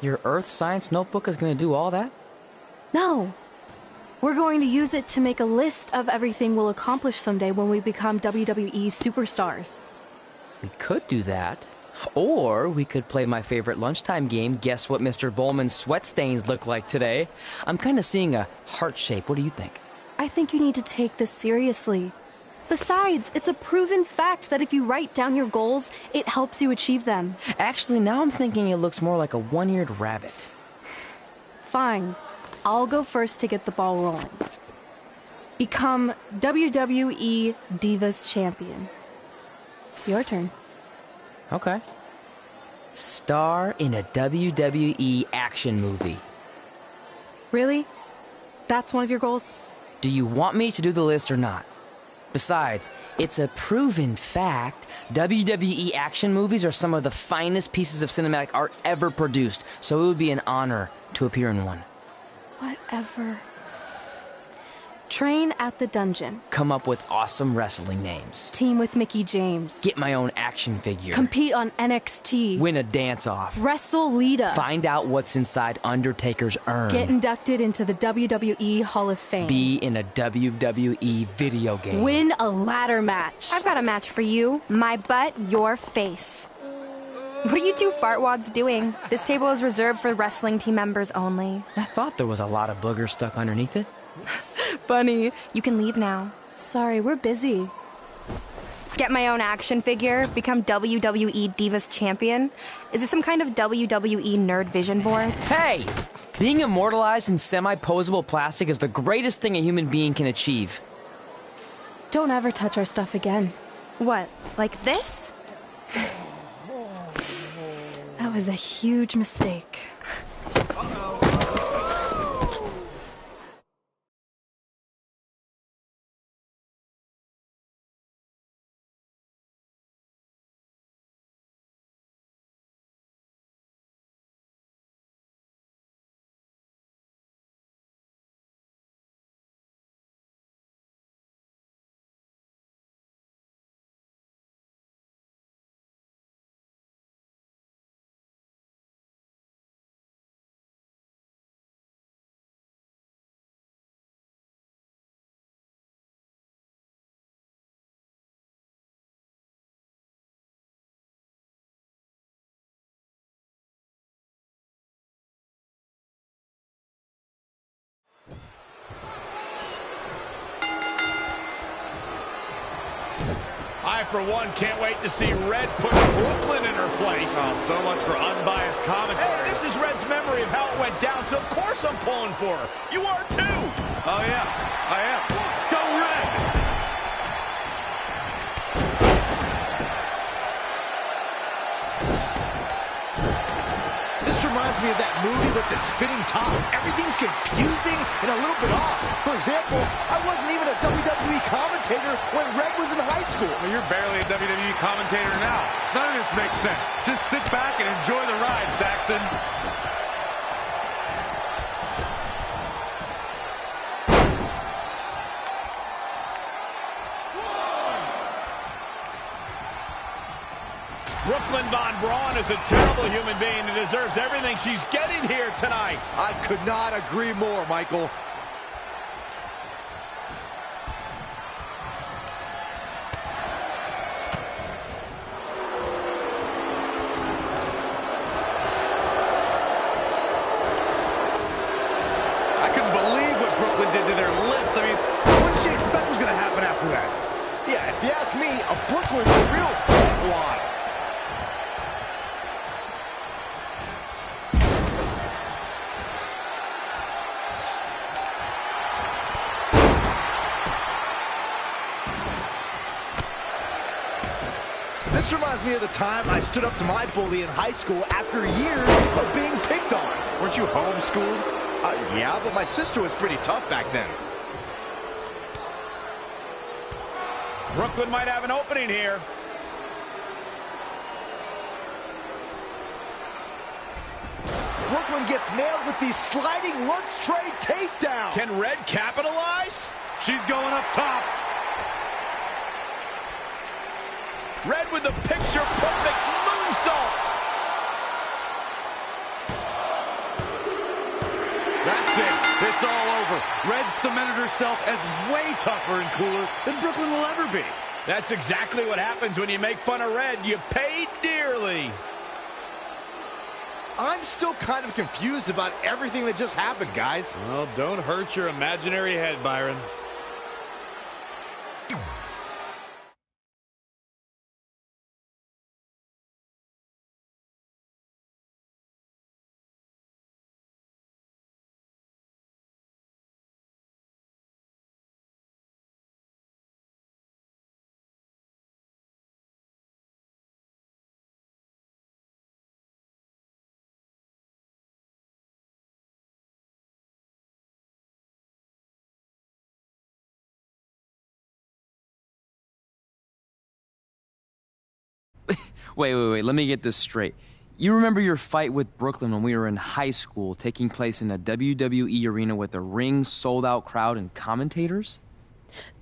Your Earth science notebook is going to do all that? No. We're going to use it to make a list of everything we'll accomplish someday when we become WWE superstars. We could do that. Or we could play my favorite lunchtime game, Guess What Mr. Bowman's Sweat Stains Look Like Today. I'm kind of seeing a heart shape. What do you think? I think you need to take this seriously. Besides, it's a proven fact that if you write down your goals, it helps you achieve them. Actually, now I'm thinking it looks more like a one-eared rabbit. Fine. I'll go first to get the ball rolling. Become WWE Divas Champion. Your turn. Okay. Star in a WWE action movie. Really? That's one of your goals? Do you want me to do the list or not? Besides, it's a proven fact, WWE action movies are some of the finest pieces of cinematic art ever produced, so it would be an honor to appear in one. Whatever. Train at the dungeon. Come up with awesome wrestling names. Team with Mickey James. Get my own action figure. Compete on NXT. Win a dance-off. Wrestle Lita. Find out what's inside Undertaker's urn. Get inducted into the WWE Hall of Fame. Be in a WWE video game. Win a ladder match. I've got a match for you. My butt, your face. What are you two fartwads doing? This table is reserved for wrestling team members only. I thought there was a lot of boogers stuck underneath it. Funny. You can leave now. Sorry, we're busy. Get my own action figure, become WWE Divas Champion. Is this some kind of WWE nerd vision board? Hey! Being immortalized in semi-posable plastic is the greatest thing a human being can achieve. Don't ever touch our stuff again. What, like this? That was a huge mistake. I, for one, can't wait to see Red put Brooklyn in her place. Oh, so much for unbiased commentary. Hey, this is Red's memory of how it went down, so of course I'm pulling for her. You are too. Oh, yeah, I am. Go Red! This reminds me of that movie with the spinning top. Everything's confusing and a little bit off. For example, I wasn't even a WWE commentator when Red was in high school. Well, you're barely a WWE commentator now. None of this makes sense. Just sit back and enjoy the ride, Saxton. Brooklyn Von Braun is a terrible human being and deserves everything she's getting here tonight. I could not agree more, Michael. I couldn't believe what Brooklyn did to their list. I mean, what did she expect was going to happen after that? Yeah, if you ask me, a Brooklyn's a real flatwad. This reminds me of the time I stood up to my bully in high school after years of being picked on. Weren't you homeschooled? Yeah, but my sister was pretty tough back then. Brooklyn might have an opening here. Brooklyn gets nailed with the sliding lunch tray takedown. Can Red capitalize? She's going up top. Red with the picture-perfect moonsault. That's it. It's all over. Red cemented herself as way tougher and cooler than Brooklyn will ever be. That's exactly what happens when you make fun of Red. You pay dearly. I'm still kind of confused about everything that just happened, guys. Well, don't hurt your imaginary head, Byron. Wait, let me get this straight. You remember your fight with Brooklyn when we were in high school, taking place in a WWE arena with a ring, sold-out crowd, and commentators?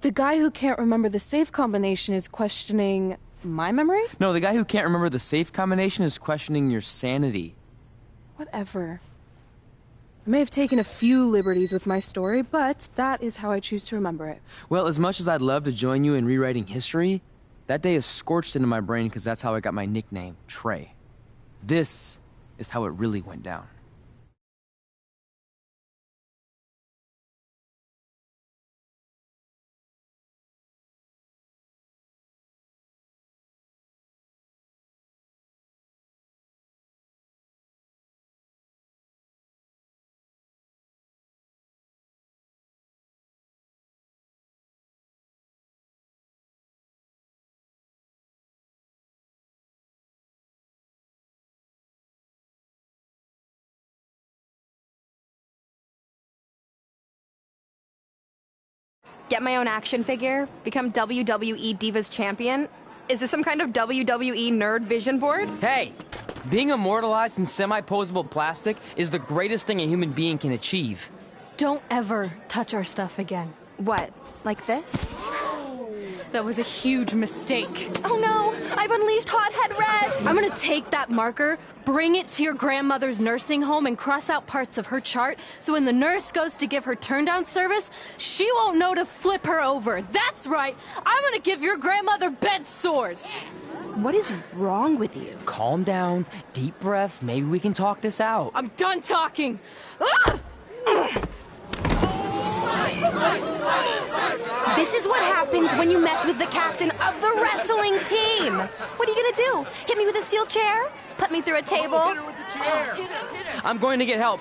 The guy who can't remember the safe combination is questioning my memory? No, the guy who can't remember the safe combination is questioning your sanity. Whatever. I may have taken a few liberties with my story, but that is how I choose to remember it. Well, as much as I'd love to join you in rewriting history, that day is scorched into my brain because that's how I got my nickname, Trey. This is how it really went down. Get my own action figure? Become WWE Divas Champion? Is this some kind of WWE nerd vision board? Hey! Being immortalized in semi-posable plastic is the greatest thing a human being can achieve. Don't ever touch our stuff again. What, like this? That was a huge mistake. Oh no, I've unleashed Hothead Red! I'm gonna take that marker, bring it to your grandmother's nursing home, and cross out parts of her chart so when the nurse goes to give her turn-down service, she won't know to flip her over. That's right, I'm gonna give your grandmother bed sores. What is wrong with you? Calm down, deep breaths, maybe we can talk this out. I'm done talking. Ah! This is what happens when you mess with the captain of the wrestling team. What are you gonna do? Hit me with a steel chair? Put me through a table? Hit her with the chair. I'm going to get help.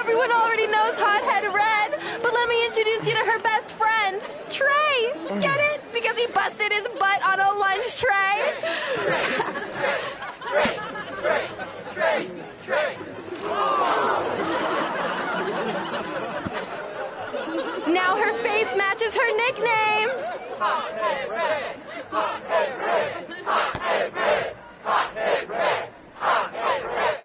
Everyone already knows Hothead Red, but let me introduce you to her best friend, Trey. Get it? Because he busted his butt on a lunch tray. Now her face matches her nickname. Hothead Red! Hothead Red! Hothead Red! Hothead Red! Hothead Red!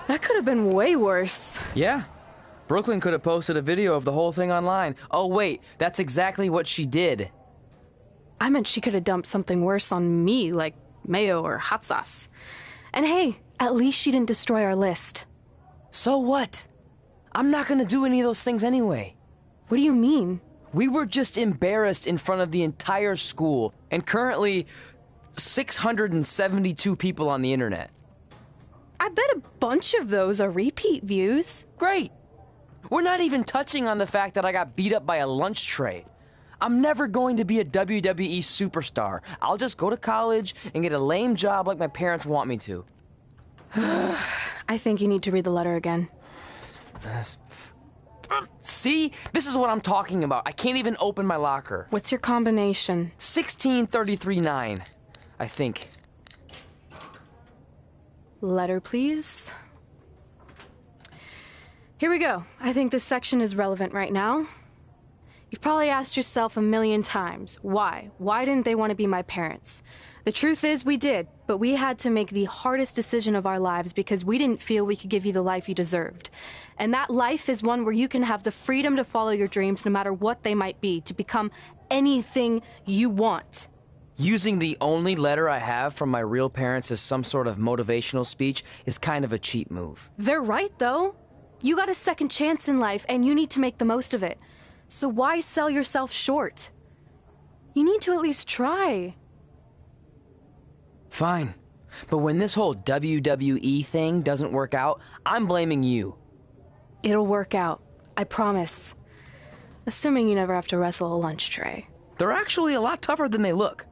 That could have been way worse. Yeah. Brooklyn could have posted a video of the whole thing online. Oh, wait, that's exactly what she did. I meant she could have dumped something worse on me, like mayo or hot sauce. And hey, at least she didn't destroy our list. So what? I'm not gonna do any of those things anyway. What do you mean? We were just embarrassed in front of the entire school, and currently 672 people on the internet. I bet a bunch of those are repeat views. Great! We're not even touching on the fact that I got beat up by a lunch tray. I'm never going to be a WWE superstar. I'll just go to college and get a lame job like my parents want me to. I think you need to read the letter again. See? This is what I'm talking about. I can't even open my locker. What's your combination? 1633-9, I think. Letter, please. Here we go. I think this section is relevant right now. You've probably asked yourself a million times, why? Why didn't they want to be my parents? The truth is we did, but we had to make the hardest decision of our lives because we didn't feel we could give you the life you deserved. And that life is one where you can have the freedom to follow your dreams no matter what they might be, to become anything you want. Using the only letter I have from my real parents as some sort of motivational speech is kind of a cheap move. They're right, though. You got a second chance in life, and you need to make the most of it. So why sell yourself short? You need to at least try. Fine. But when this whole WWE thing doesn't work out, I'm blaming you. It'll work out. I promise. Assuming you never have to wrestle a lunch tray. They're actually a lot tougher than they look.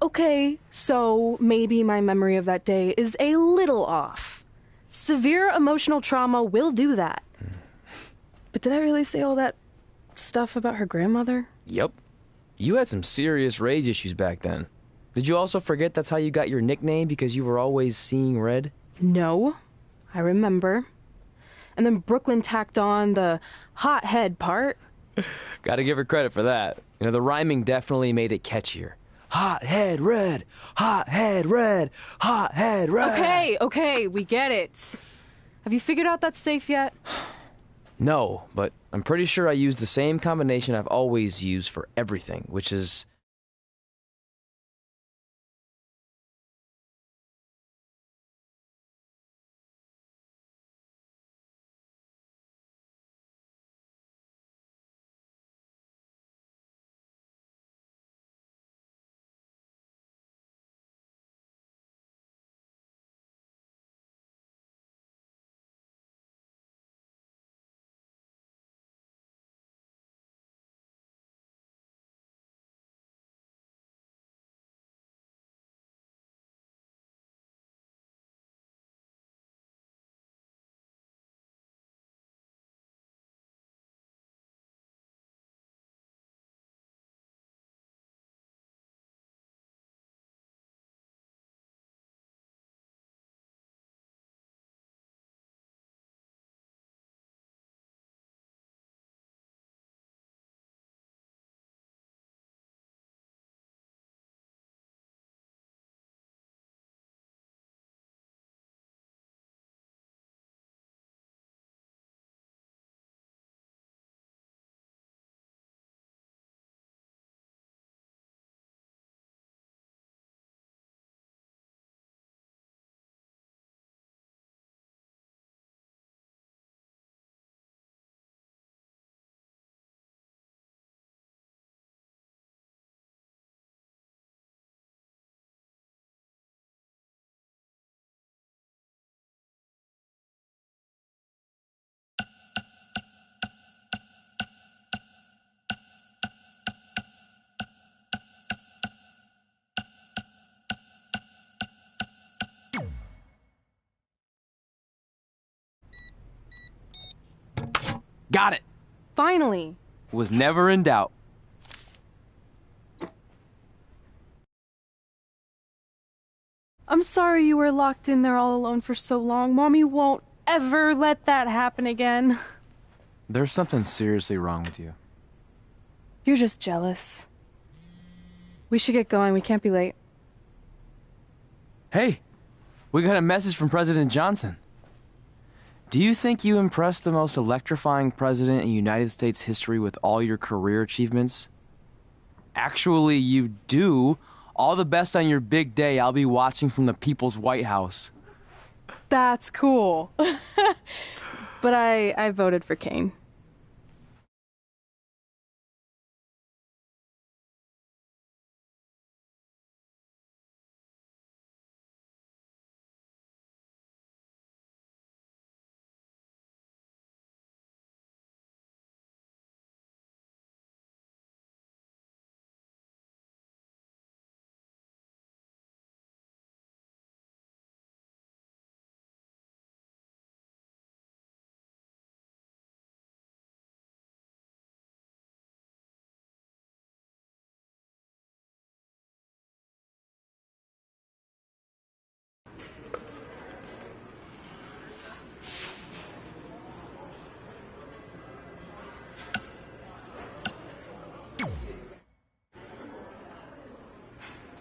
Okay, so maybe my memory of that day is a little off. Severe emotional trauma will do that. But did I really say all that stuff about her grandmother? Yep. You had some serious rage issues back then. Did you also forget that's how you got your nickname because you were always seeing red? No, I remember. And then Brooklyn tacked on the hot head part. Gotta give her credit for that. You know, the rhyming definitely made it catchier. Hot head red, hot head red, hot head red. Okay, we get it. Have you figured out that's safe yet? No, but I'm pretty sure I used the same combination I've always used for everything, which is... Got it! Finally. Was never in doubt. I'm sorry you were locked in there all alone for so long. Mommy won't ever let that happen again. There's something seriously wrong with you. You're just jealous. We should get going. We can't be late. Hey, we got a message from President Johnson. Do you think you impressed the most electrifying president in United States history with all your career achievements? Actually, you do. All the best on your big day. I'll be watching from the People's White House. That's cool. But I voted for Kane.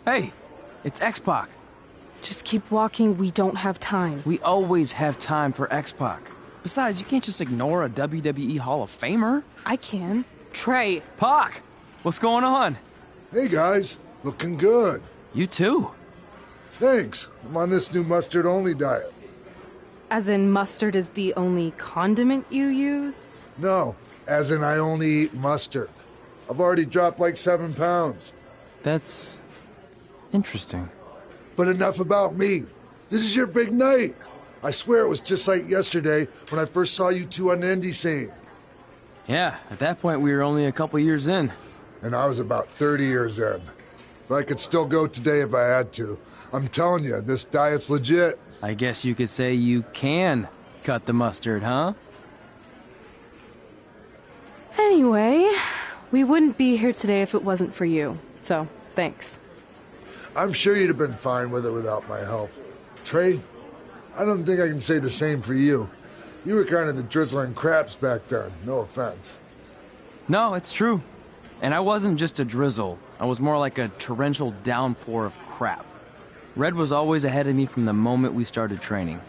Hey, it's X-Pac. Just keep walking, we don't have time. We always have time for X-Pac. Besides, you can't just ignore a WWE Hall of Famer. I can. Trey. Pac, what's going on? Hey guys, looking good. You too. Thanks. I'm on this new mustard-only diet. As in mustard is the only condiment you use? No, as in I only eat mustard. I've already dropped like 7 pounds. That's interesting. But enough about me. This is your big night. I swear it was just like yesterday when I first saw you two on the indie scene. Yeah, at that point we were only a couple years in. And I was about 30 years in. But I could still go today if I had to. I'm telling you, this diet's legit. I guess you could say you can cut the mustard, huh? Anyway, we wouldn't be here today if it wasn't for you. So, thanks. I'm sure you'd have been fine with it without my help. Trey, I don't think I can say the same for you. You were kind of the drizzling craps back then, no offense. No, it's true. And I wasn't just a drizzle. I was more like a torrential downpour of crap. Red was always ahead of me from the moment we started training.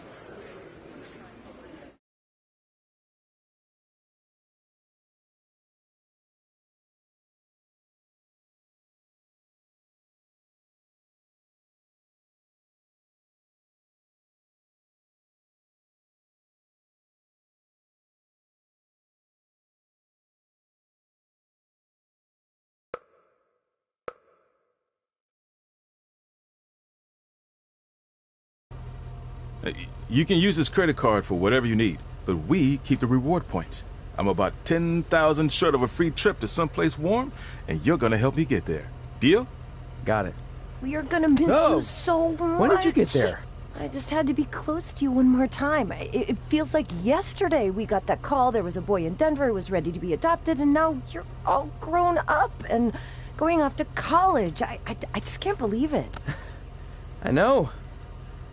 You can use this credit card for whatever you need, but we keep the reward points. I'm about 10,000 short of a free trip to someplace warm, and you're gonna help me get there. Deal? Got it. We are gonna miss you so much. When did you get there? I just had to be close to you one more time. It feels like yesterday we got that call. There was a boy in Denver who was ready to be adopted, and now you're all grown up and going off to college. I just can't believe it. I know.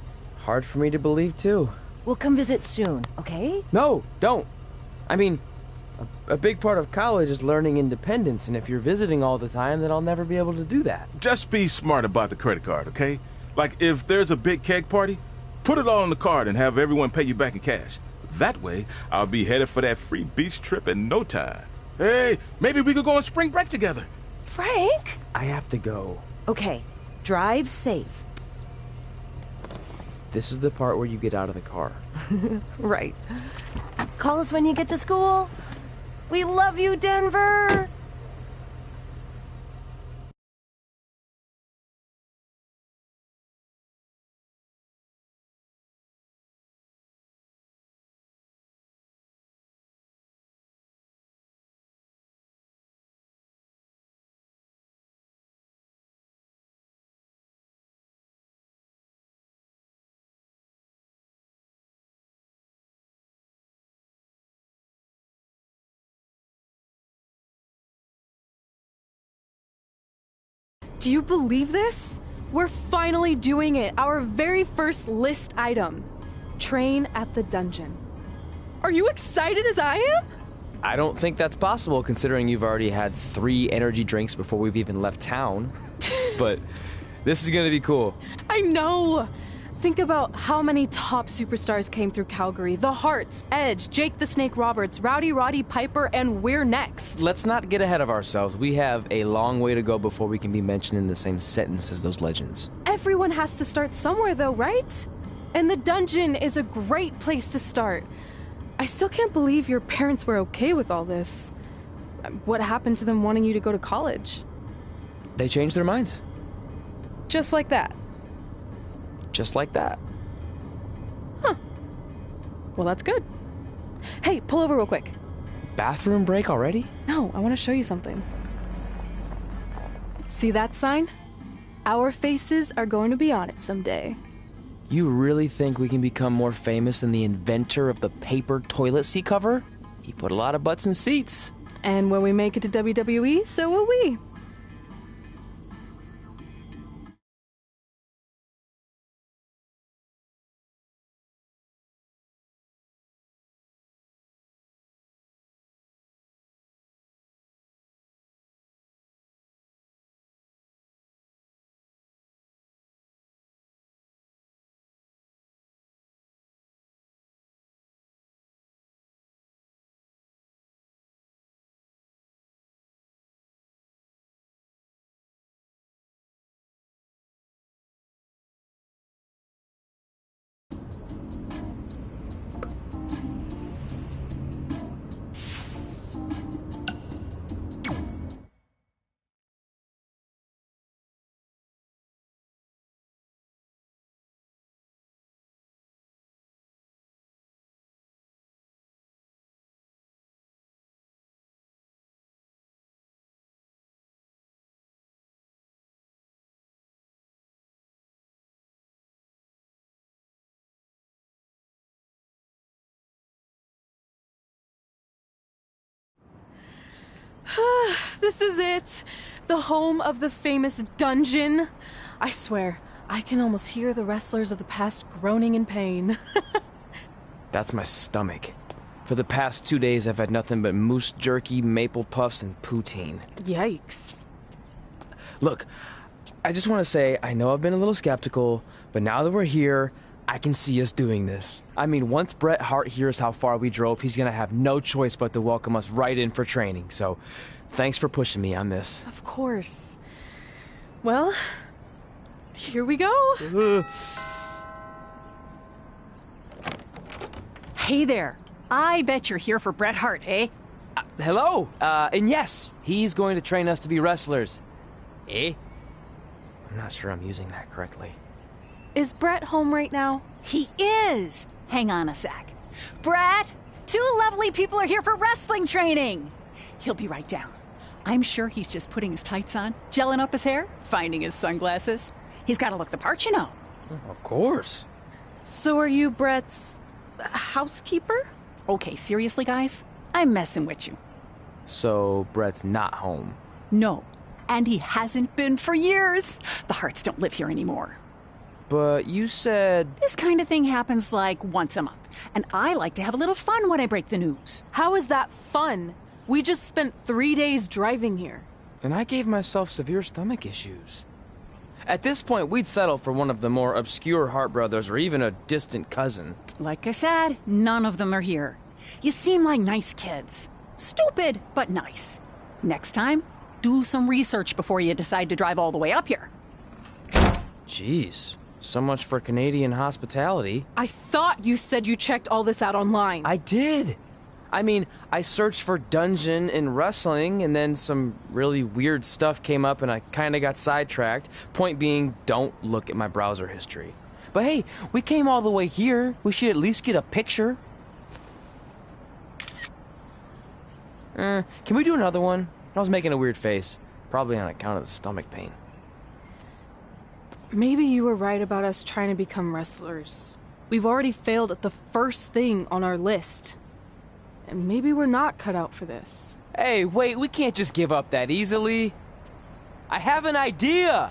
It's hard for me to believe, too. We'll come visit soon, okay? No, don't. I mean, a big part of college is learning independence, and if you're visiting all the time, then I'll never be able to do that. Just be smart about the credit card, okay? Like, if there's a big keg party, put it all on the card and have everyone pay you back in cash. That way, I'll be headed for that free beach trip in no time. Hey, maybe we could go on spring break together. Frank? I have to go. Okay, drive safe. This is the part where you get out of the car. Right. Call us when you get to school. We love you, Denver! Do you believe this? We're finally doing it. Our very first list item. Train at the dungeon. Are you excited as I am? I don't think that's possible, considering you've already had 3 energy drinks before we've even left town. But this is gonna be cool. I know. Think about how many top superstars came through Calgary. The Hearts, Edge, Jake the Snake Roberts, Rowdy Roddy Piper, and we're next. Let's not get ahead of ourselves. We have a long way to go before we can be mentioned in the same sentence as those legends. Everyone has to start somewhere, though, right? And the dungeon is a great place to start. I still can't believe your parents were okay with all this. What happened to them wanting you to go to college? They changed their minds. Just like that. Just like that. Huh. Well, that's good. Hey, pull over real quick. Bathroom break already? No, I want to show you something. See that sign? Our faces are going to be on it someday. You really think we can become more famous than the inventor of the paper toilet seat cover? He put a lot of butts in seats. And when we make it to WWE, so will we. This is it. The home of the famous dungeon. I swear, I can almost hear the wrestlers of the past groaning in pain. That's my stomach. For the past 2 days, I've had nothing but moose jerky, maple puffs, and poutine. Yikes. Look, I just want to say, I know I've been a little skeptical, but now that we're here, I can see us doing this. I mean, once Bret Hart hears how far we drove, he's gonna have no choice but to welcome us right in for training. So, thanks for pushing me on this. Of course. Well, here we go. Hey there. I bet you're here for Bret Hart, eh? Hello, and yes, he's going to train us to be wrestlers. Eh? I'm not sure I'm using that correctly. Is Bret home right now? He is. Hang on a sec. Bret, 2 lovely people are here for wrestling training. He'll be right down. I'm sure he's just putting his tights on, gelling up his hair, finding his sunglasses. He's got to look the part, you know. Of course. So are you Bret's housekeeper? Okay, seriously, guys? I'm messing with you. So, Bret's not home. No, and he hasn't been for years. The Harts don't live here anymore. But you said... This kind of thing happens like once a month, and I like to have a little fun when I break the news. How is that fun? We just spent 3 days driving here. And I gave myself severe stomach issues. At this point, we'd settle for one of the more obscure Hart brothers or even a distant cousin. Like I said, none of them are here. You seem like nice kids. Stupid, but nice. Next time, do some research before you decide to drive all the way up here. Jeez. So much for Canadian hospitality. I thought you said you checked all this out online. I did. I mean, I searched for dungeon in wrestling, and then some really weird stuff came up, and I kind of got sidetracked. Point being, don't look at my browser history. But hey, we came all the way here. We should at least get a picture. Can we do another one? I was making a weird face. Probably on account of the stomach pain. Maybe you were right about us trying to become wrestlers. We've already failed at the first thing on our list. And maybe we're not cut out for this. Hey, wait, we can't just give up that easily. I have an idea!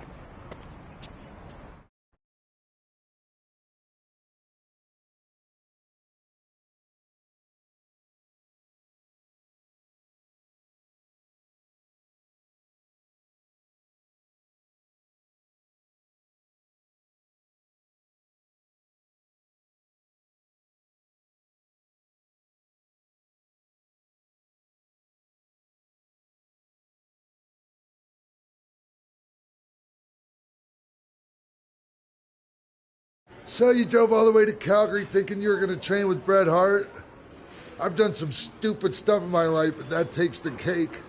So you drove all the way to Calgary thinking you were going to train with Bret Hart? I've done some stupid stuff in my life, but that takes the cake.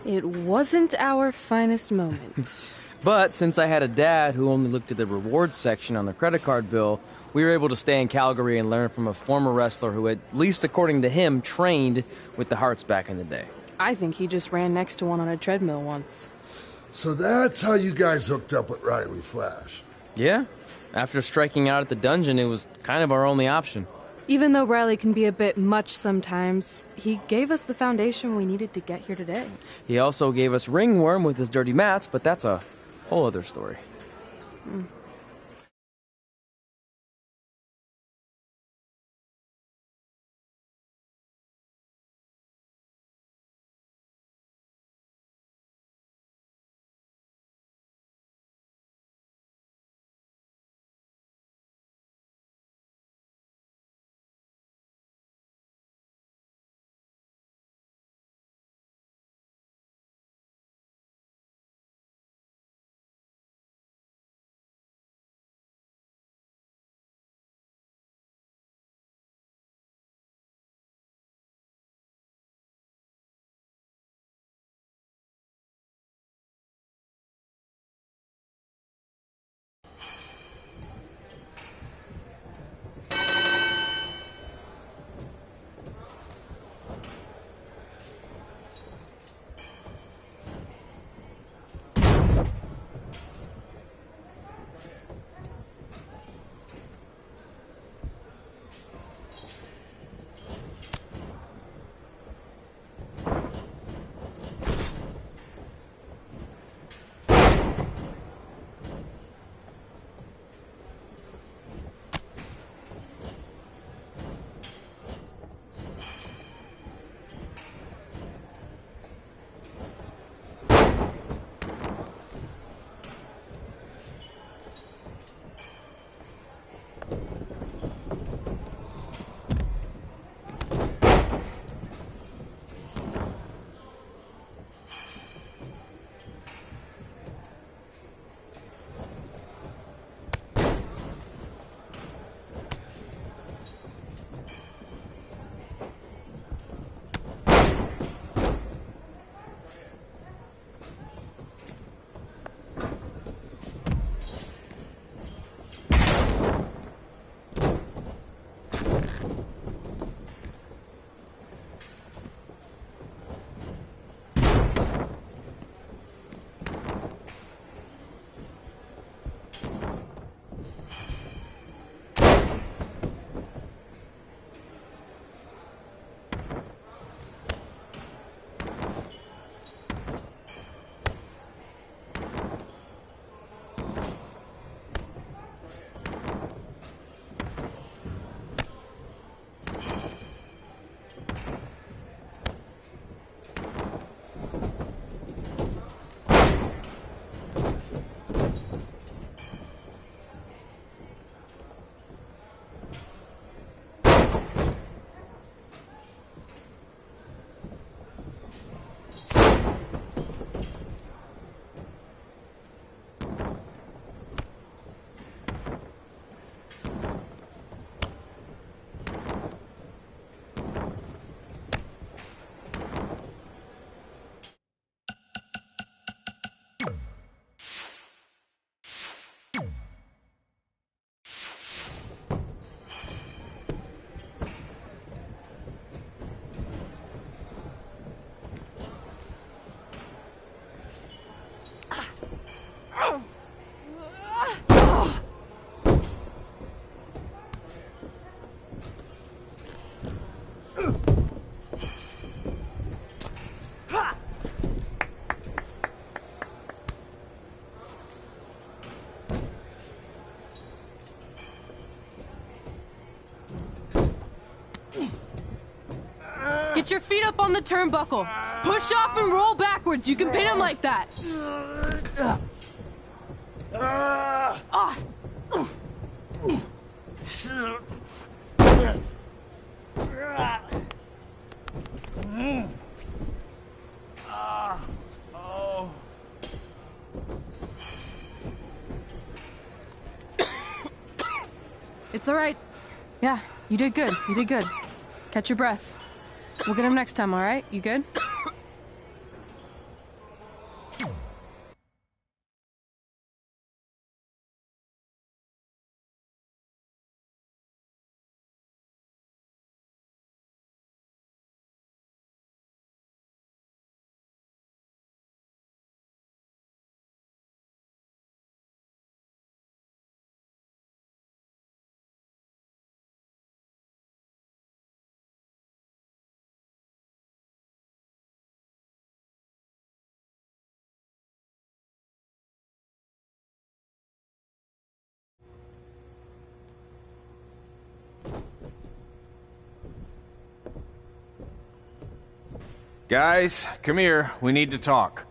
It wasn't our finest moment. But since I had a dad who only looked at the rewards section on the credit card bill, we were able to stay in Calgary and learn from a former wrestler who, at least according to him, trained with the Harts back in the day. I think he just ran next to one on a treadmill once. So that's how you guys hooked up with Riley Flash. Yeah. After striking out at the dungeon, it was kind of our only option. Even though Riley can be a bit much sometimes, he gave us the foundation we needed to get here today. He also gave us Ringworm with his dirty mats, but that's a whole other story. Get your feet up on the turnbuckle. Push off and roll backwards. You can pin him like that. It's all right. Yeah, you did good. You did good. Catch your breath. We'll get him next time, all right? You good? Guys, come here. We need to talk.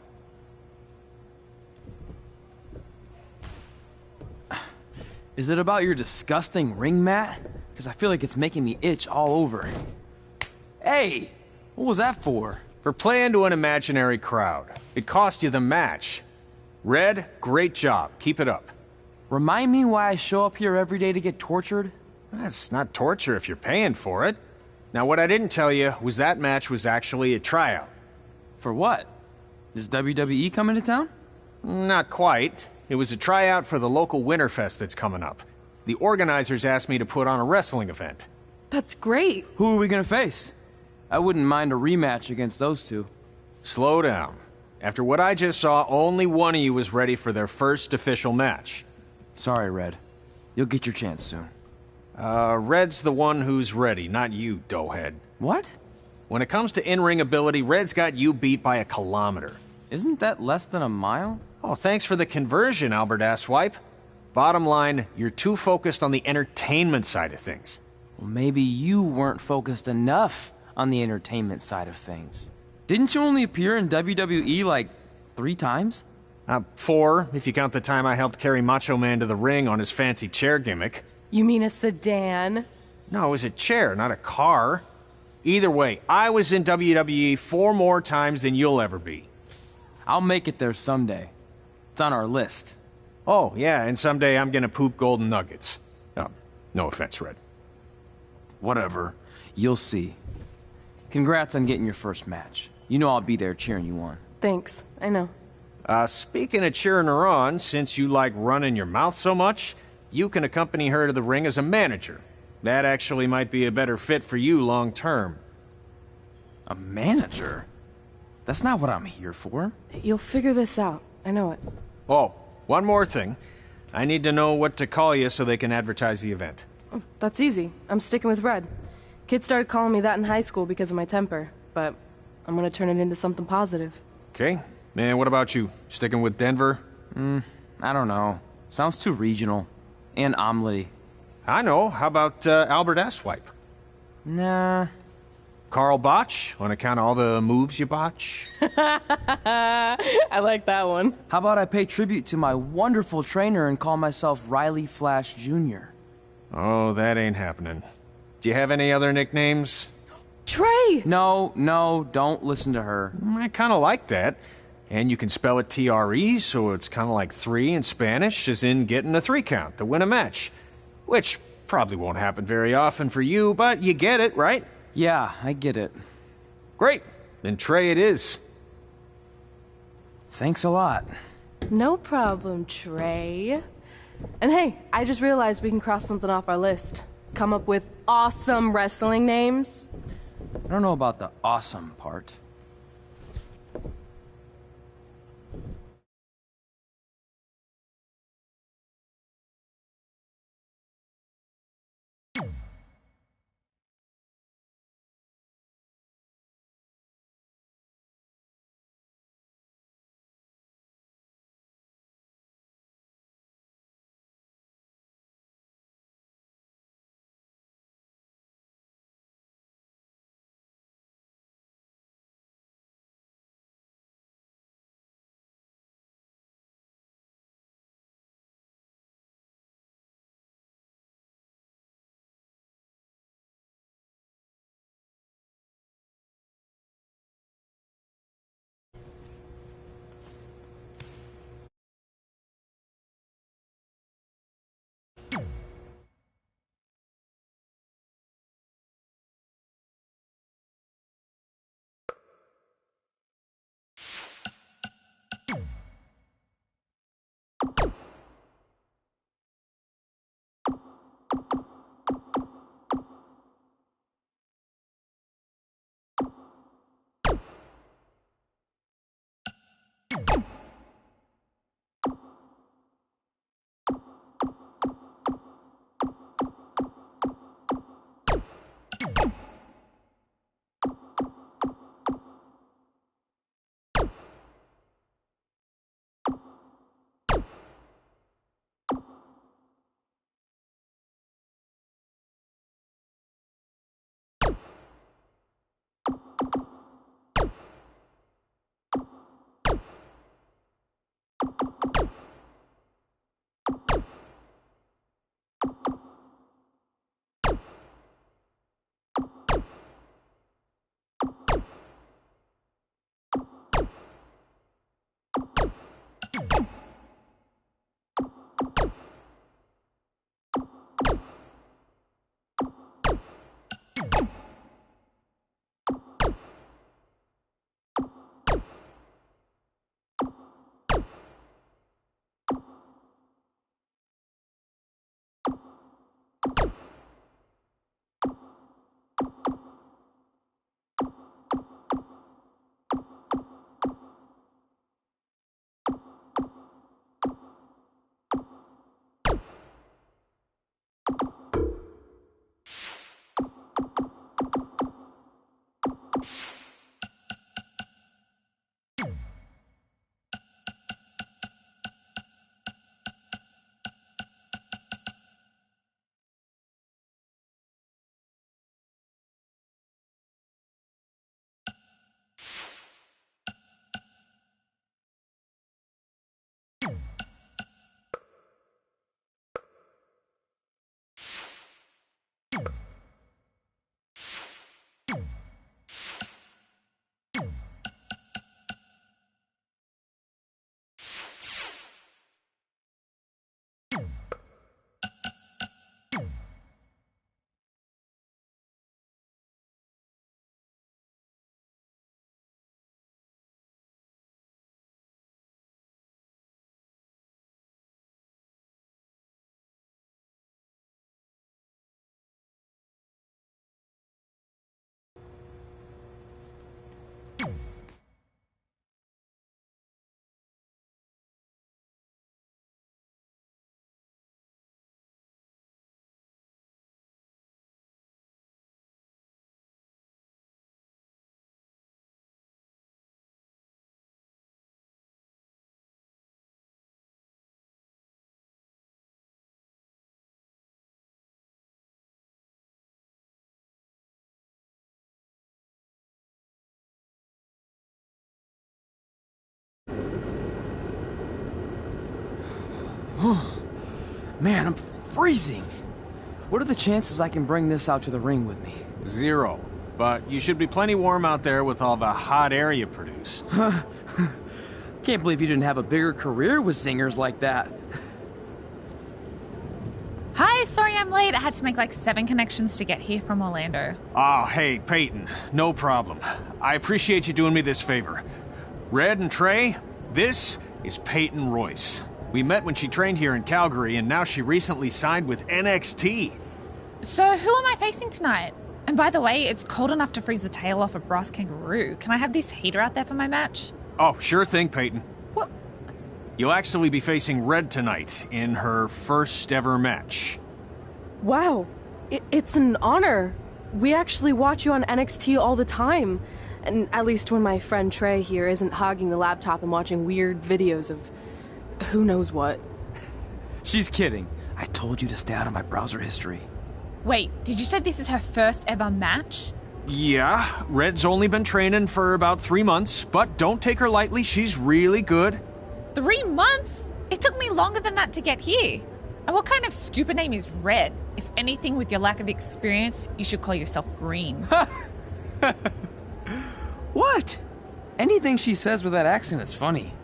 Is it about your disgusting ring mat? Because I feel like it's making me itch all over. Hey! What was that for? For playing to an imaginary crowd. It cost you the match. Red, great job. Keep it up. Remind me why I show up here every day to get tortured? That's not torture if you're paying for it. Now, what I didn't tell you was that match was actually a tryout. For what? Is WWE coming to town? Not quite. It was a tryout for the local Winterfest that's coming up. The organizers asked me to put on a wrestling event. That's great. Who are we gonna face? I wouldn't mind a rematch against those two. Slow down. After what I just saw, only one of you was ready for their first official match. Sorry, Red. You'll get your chance soon. Red's the one who's ready, not you, doughhead. What? When it comes to in-ring ability, Red's got you beat by a kilometer. Isn't that less than a mile? Oh, thanks for the conversion, Albert Asswipe. Bottom line, you're too focused on the entertainment side of things. Well, maybe you weren't focused enough on the entertainment side of things. Didn't you only appear in WWE like 3 times? 4, if you count the time I helped carry Macho Man to the ring on his fancy chair gimmick. You mean a sedan? No, it was a chair, not a car. Either way, I was in WWE 4 more times than you'll ever be. I'll make it there someday. It's on our list. Oh, yeah, and someday I'm gonna poop golden nuggets. No offense, Red. Whatever. You'll see. Congrats on getting your first match. You know I'll be there cheering you on. Thanks. I know. Speaking of cheering her on, since you like running your mouth so much, you can accompany her to the ring as a manager. That actually might be a better fit for you long term. A manager? That's not what I'm here for. You'll figure this out. I know it. Oh, one more thing. I need to know what to call you so they can advertise the event. That's easy. I'm sticking with Red. Kids started calling me that in high school because of my temper, but I'm gonna turn it into something positive. Okay. Man, what about you? Sticking with Denver? I don't know. Sounds too regional. And omelette-y. I know. How about Albert Asswipe? Nah. Carl Botch, on account of all the moves you botch? I like that one. How about I pay tribute to my wonderful trainer and call myself Riley Flash Jr.? Oh, that ain't happening. Do you have any other nicknames? Trey! No, don't listen to her. I kind of like that. And you can spell it T-R-E, so it's kind of like 3 in Spanish, as in getting a 3 count to win a match. Which probably won't happen very often for you, but you get it, right? Yeah, I get it. Great. Then Trey it is. Thanks a lot. No problem, Trey. And hey, I just realized we can cross something off our list. Come up with awesome wrestling names. I don't know about the awesome part. Man, I'm freezing. What are the chances I can bring this out to the ring with me? 0. But you should be plenty warm out there with all the hot air you produce. Can't believe you didn't have a bigger career with singers like that. Hi, sorry I'm late. I had to make like 7 connections to get here from Orlando. Oh, hey, Peyton. No problem. I appreciate you doing me this favor. Red and Trey, this is Peyton Royce. We met when she trained here in Calgary, and now she recently signed with NXT. So who am I facing tonight? And by the way, it's cold enough to freeze the tail off a brass kangaroo. Can I have this heater out there for my match? Oh, sure thing, Peyton. What? You'll actually be facing Red tonight in her first ever match. Wow. It's an honor. We actually watch you on NXT all the time. And at least when my friend Trey here isn't hogging the laptop and watching weird videos of who knows what. She's kidding. I told you to stay out of my browser history. Wait, did you say this is her first ever match? Yeah, Red's only been training for about 3 months, but don't take her lightly, she's really good. 3 months? It took me longer than that to get here. And what kind of stupid name is Red? If anything, with your lack of experience, you should call yourself Green. What? Anything she says with that accent is funny.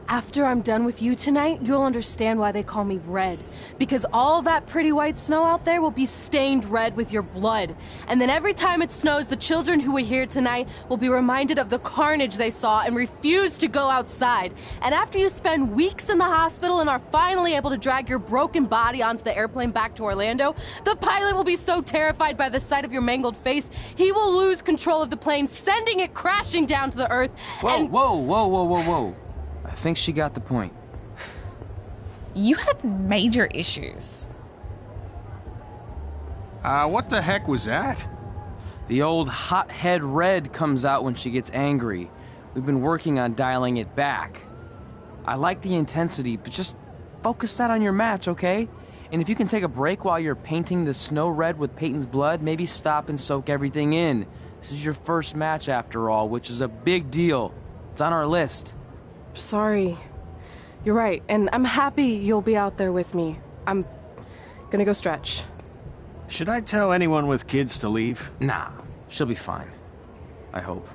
After I'm done with you tonight, you'll understand why they call me Red. Because all that pretty white snow out there will be stained red with your blood. And then every time it snows, the children who were here tonight will be reminded of the carnage they saw and refuse to go outside. And after you spend weeks in the hospital and are finally able to drag your broken body onto the airplane back to Orlando, the pilot will be so terrified by the sight of your mangled face, he will lose control of the plane, sending it crashing down to the earth. Whoa. I think she got the point. You have major issues. What the heck was that? The old hothead Red comes out when she gets angry. We've been working on dialing it back. I like the intensity, but just focus that on your match, okay? And if you can take a break while you're painting the snow red with Peyton's blood, maybe stop and soak everything in. This is your first match after all, which is a big deal. It's on our list. Sorry. You're right, and I'm happy you'll be out there with me. I'm gonna go stretch. Should I tell anyone with kids to leave? Nah, she'll be fine. I hope.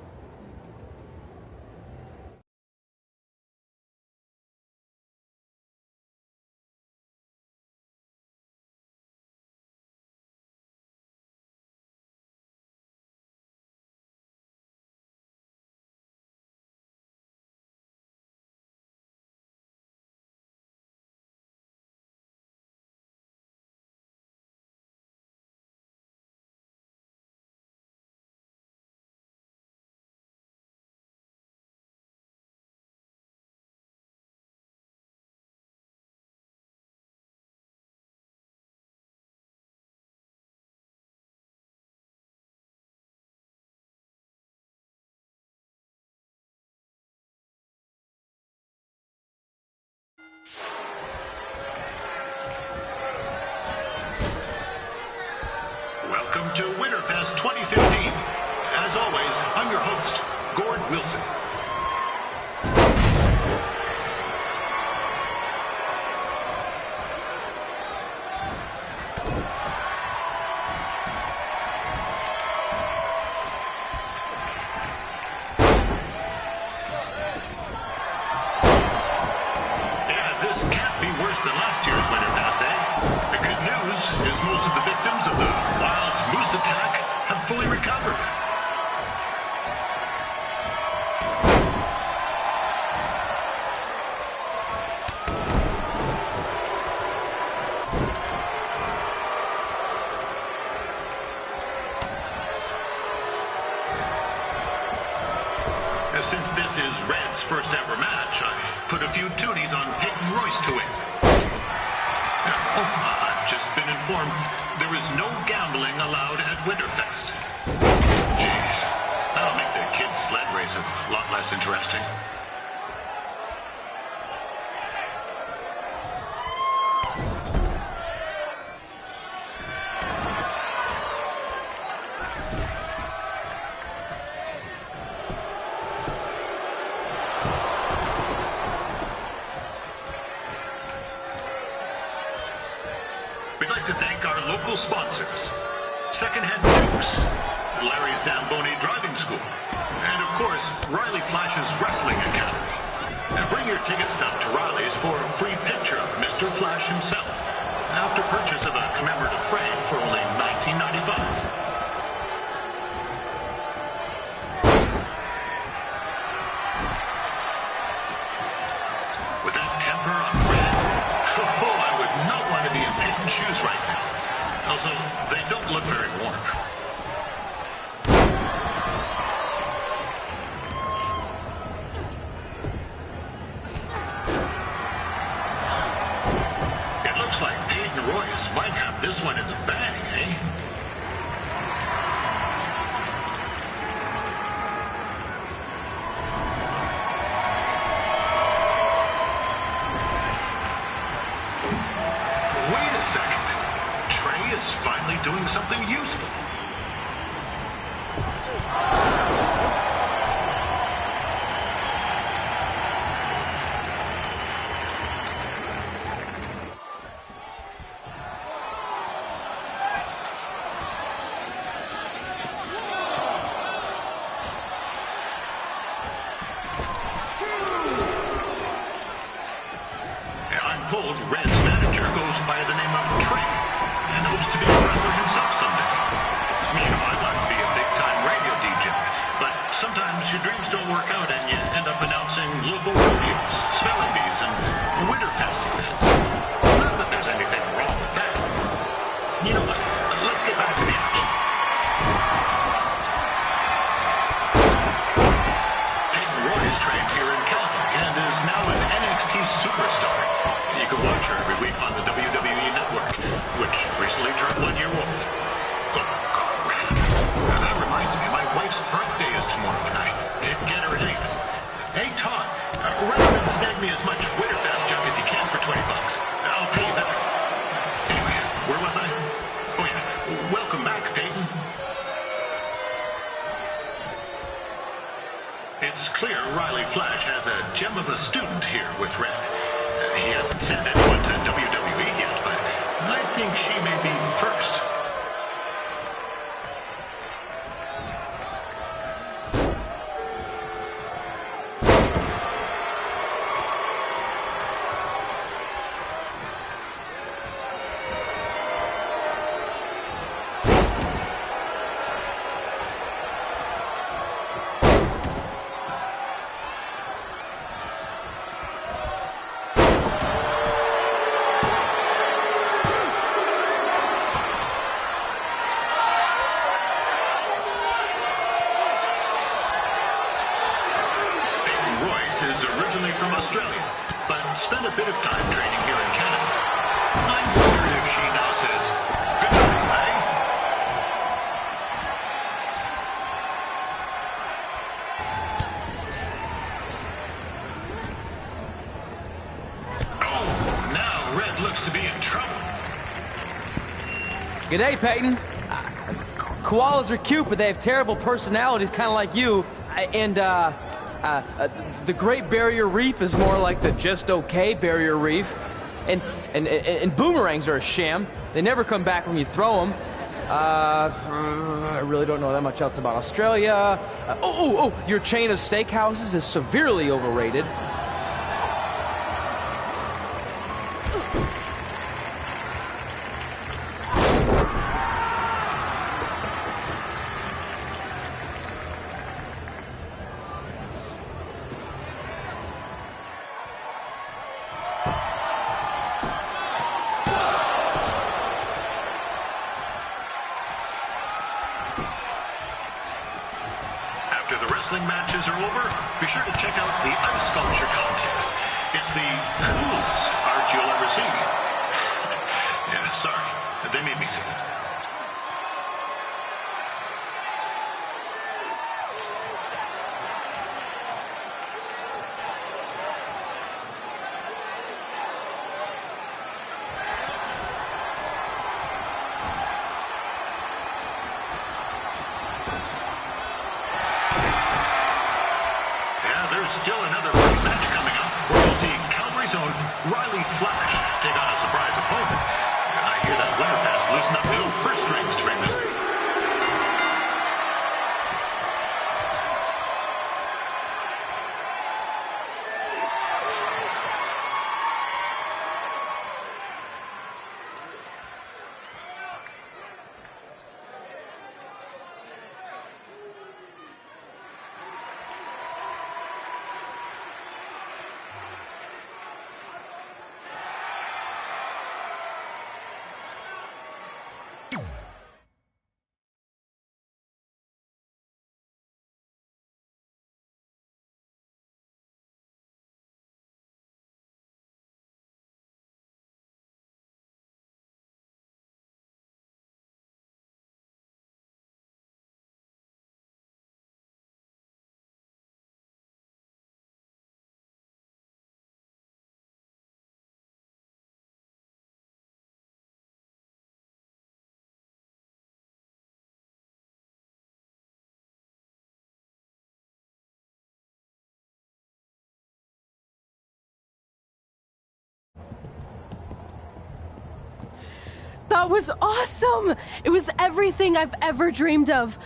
Welcome to Winterfest 2015. As always, I'm your host, Gord Wilson. Yeah, this can't be worse than last year's Winterfest, eh? The good news is most of the victims of the wild moose attack have fully recovered. Since this is Red's first ever match, I put a few toonies on Peyton Royce to win. Oh, I've just been informed there is no gambling allowed at Winterfest. Jeez, that'll make the kids' sled races a lot less interesting. We'd like to thank our local sponsors, Secondhand Dukes, Larry Zamboni Driving School, and of course, Riley Flash's Wrestling Academy. Now bring your ticket stub to Riley's for a free picture of Mr. Flash himself, after purchase of a commemorative frame for only $19.95. With that temper on Red, oh, I would not want to be in Peyton's shoes right now. Also, they don't look very warm. It looks like Peyton Royce might have this one in the bag, eh? Wait a second. Trey is finally doing something useful. I'm told Red's manager goes by the name of Trey and hopes to be a wrestler himself someday. You know, I want to be a big-time radio DJ, but sometimes your dreams don't work out and you end up announcing local rodeos, spelling bees, and Winterfest events. Not that there's anything wrong with that. You know what? Let's get back to the action. Peyton Royce trained here in Calgary and is now an NXT superstar. You can watch her every week on the WWE Network, which recently turned 1 year old. Oh, crap. Now, that reminds me, my wife's birthday is tomorrow and I didn't get her anything. Hey, Todd, rather than snag me as much Winterfest junk as you can for $20, I'll pay you back. Anyway, where was I? Oh, yeah. Welcome back, Peyton. It's clear Riley Flash has a gem of a student here with Red. He hasn't sent anyone to WWE yet, but I think she may be first. Is originally from Australia, but spent a bit of time training here in Canada. I wonder if she now says, good night, eh? Oh, G'day, Peyton. Koalas are cute, but they have terrible personalities, kind of like you. The Great Barrier Reef is more like the just okay Barrier Reef. And boomerangs are a sham. They never come back when you throw them. I really don't know that much else about Australia. Your chain of steakhouses is severely overrated. After the wrestling matches are over, be sure to check out the ice sculpture contest. It's the coolest art you'll ever see. Yeah, sorry, they made me say that. Still another great match coming up where you'll see Calvary's own Riley Flash take on a surprise opponent. And I hear that winner pass loosen up the old purse strings to bring this. That was awesome! It was everything I've ever dreamed of.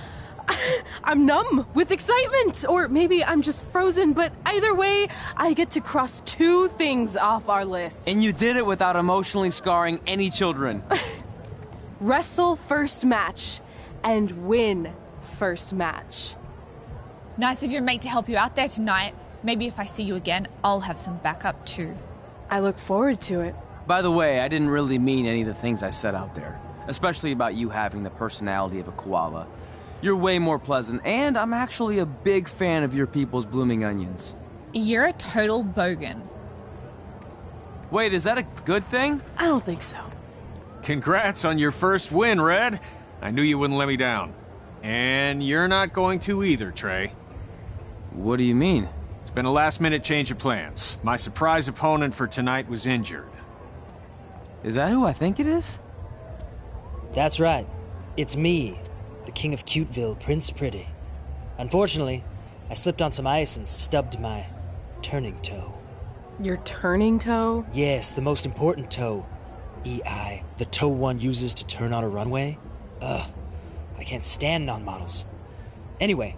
I'm numb with excitement, or maybe I'm just frozen, but either way, I get to cross 2 things off our list. And you did it without emotionally scarring any children. Wrestle first match and win first match. Nice of your mate to help you out there tonight. Maybe if I see you again, I'll have some backup too. I look forward to it. By the way, I didn't really mean any of the things I said out there, especially about you having the personality of a koala. You're way more pleasant, and I'm actually a big fan of your people's blooming onions. You're a total bogan. Wait, is that a good thing? I don't think so. Congrats on your first win, Red. I knew you wouldn't let me down. And you're not going to either, Trey. What do you mean? It's been a last-minute change of plans. My surprise opponent for tonight was injured. Is that who I think it is? That's right. It's me, the King of Cuteville, Prince Pretty. Unfortunately, I slipped on some ice and stubbed my turning toe. Your turning toe? Yes, the most important toe. EI, the toe one uses to turn on a runway. Ugh, I can't stand non-models. Anyway,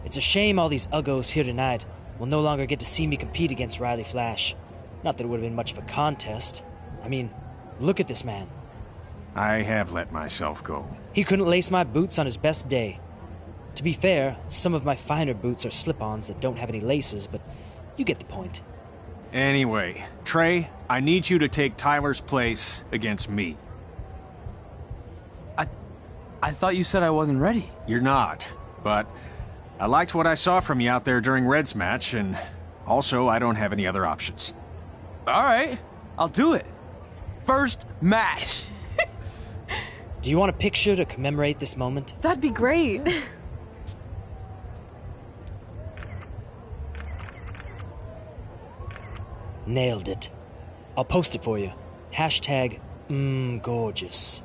it's a shame all these uggos here tonight will no longer get to see me compete against Riley Flash. Not that it would have been much of a contest. I mean, look at this man. I have let myself go. He couldn't lace my boots on his best day. To be fair, some of my finer boots are slip-ons that don't have any laces, but you get the point. Anyway, Trey, I need you to take Tyler's place against me. I thought you said I wasn't ready. You're not, but I liked what I saw from you out there during Red's match, and also I don't have any other options. All right, I'll do it. First match. Do you want a picture to commemorate this moment? That'd be great. Nailed it. I'll post it for you. #gorgeous.